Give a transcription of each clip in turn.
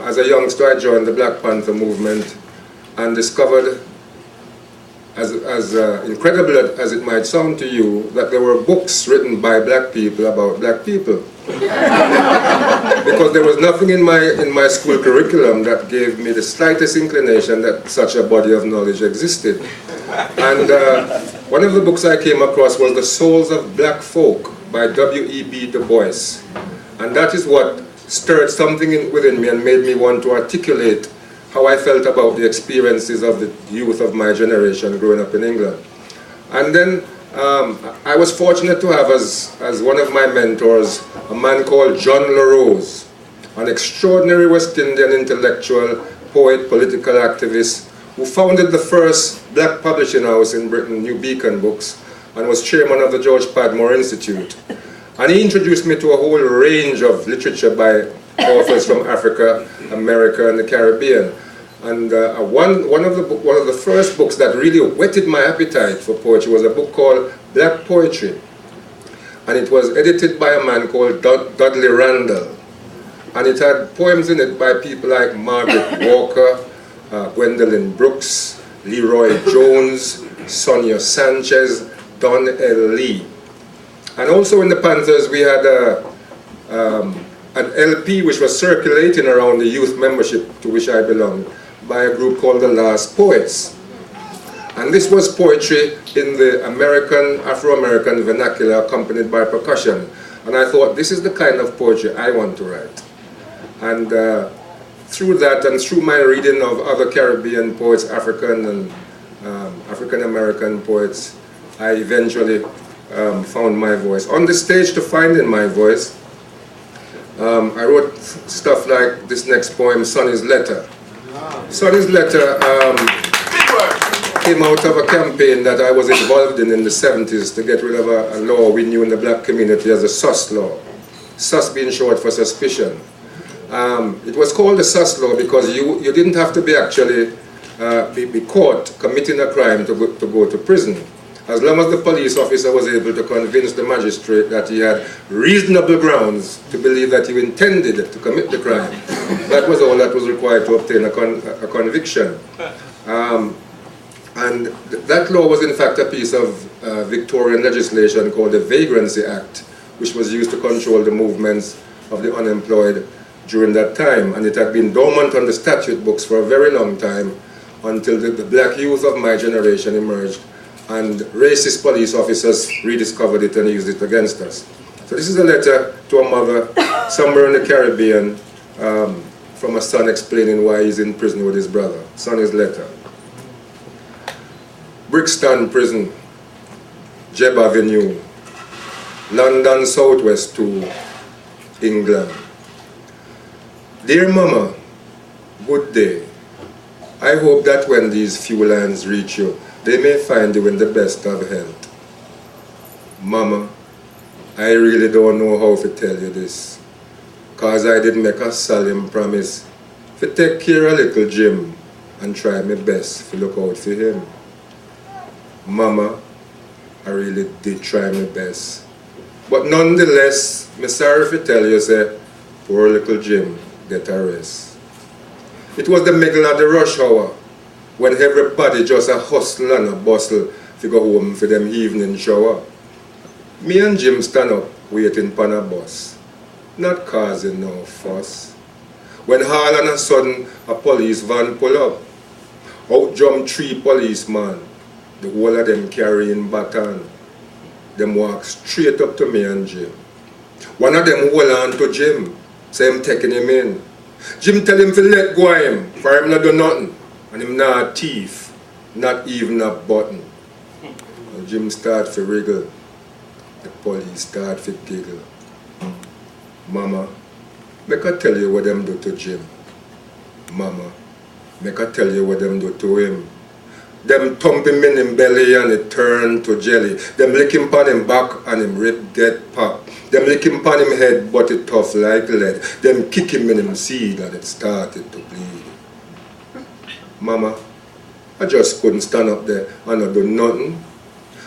As a youngster, I joined the Black Panther movement and discovered, as incredible as it might sound to you, that there were books written by black people about black people. Because there was nothing in my school curriculum that gave me the slightest inclination that such a body of knowledge existed. And one of the books I came across was The Souls of Black Folk by W.E.B. Du Bois. And that is what stirred something within me and made me want to articulate how I felt about the experiences of the youth of my generation growing up in England. And then I was fortunate to have as one of my mentors a man called John LaRose, an extraordinary West Indian intellectual, poet, political activist, who founded the first black publishing house in Britain, New Beacon Books, and was chairman of the George Padmore Institute. And he introduced me to a whole range of literature by authors from Africa, America, and the Caribbean. And one of the first books that really whetted my appetite for poetry was a book called Black Poetry. And it was edited by a man called Dudley Randall. And it had poems in it by people like Margaret Walker, Gwendolyn Brooks, Leroy Jones, Sonia Sanchez, Don L. Lee. And also in the Panthers we had an LP which was circulating around the youth membership to which I belonged by a group called the Last Poets. And this was poetry in the Afro-American vernacular accompanied by percussion. And I thought, this is the kind of poetry I want to write. And through that and through my reading of other Caribbean poets, African and African-American poets, I eventually found my voice. On the stage to finding my voice, I wrote stuff like this next poem, Sonny's Letter. Sonny's Letter came out of a campaign that I was involved in the 70s to get rid of a law we knew in the black community as a SUS law. SUS being short for suspicion. It was called the SUS law because you didn't have to be actually be caught committing a crime to go to prison. As long as the police officer was able to convince the magistrate that he had reasonable grounds to believe that he intended to commit the crime, that was all that was required to obtain a conviction. And that law was in fact a piece of Victorian legislation called the Vagrancy Act, which was used to control the movements of the unemployed during that time. And it had been dormant on the statute books for a very long time until the black youth of my generation emerged and racist police officers rediscovered it and used it against us. So this is a letter to a mother somewhere in the Caribbean from a son explaining why he's in prison with his brother. Sonny's letter. Brixton Prison, Jebb Avenue, London Southwest to England. Dear Mama, good day. I hope that when these few lines reach you, they may find you in the best of health. Mama, I really don't know how to tell you this, cause I did make a solemn promise to take care of little Jim and try my best to look out for him. Mama, I really did try my best. But nonetheless, I'm sorry to tell you, say, poor little Jim get a rest. It was the middle of the rush hour, when everybody just a hustle and a bustle to go home for them evening shower. Me and Jim stand up waiting for a bus, not causing no fuss. When all of a sudden a police van pull up, out jump 3 policemen, the whole of them carrying baton. Them walk straight up to me and Jim. One of them hold on to Jim, say him taking him in. Jim tell him to let go of him, for him not do nothing. And him not a thief, not even a button. And Jim start to wriggle. The police start to giggle. Mama, make I tell you what them do to Jim. Mama, make I tell you what them do to him. Them thump him in him belly and it turn to jelly. Them lick him pon him back and him rib get pop. Them lick him pon him head but it tough like lead. Them kick him in him seed and it started to bleed. Mama, I just couldn't stand up there and not do nothing.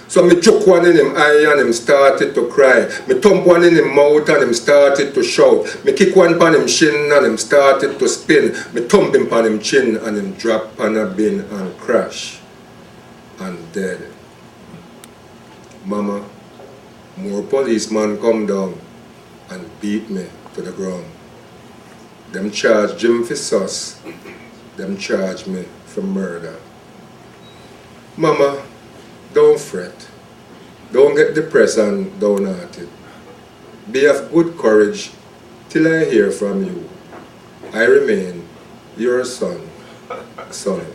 So me choke one in him eye and him started to cry. Me thump one in him mouth and him started to shout. Me kick one pan him shin and him started to spin. Me thump him pan him chin and him drop pan a bin and crash. And dead. Mama, more policemen come down and beat me to the ground. Them charge Jim for sus. Them charge me for murder. Mama, don't fret. Don't get depressed and downhearted. Be of good courage till I hear from you. I remain your son, Sonny.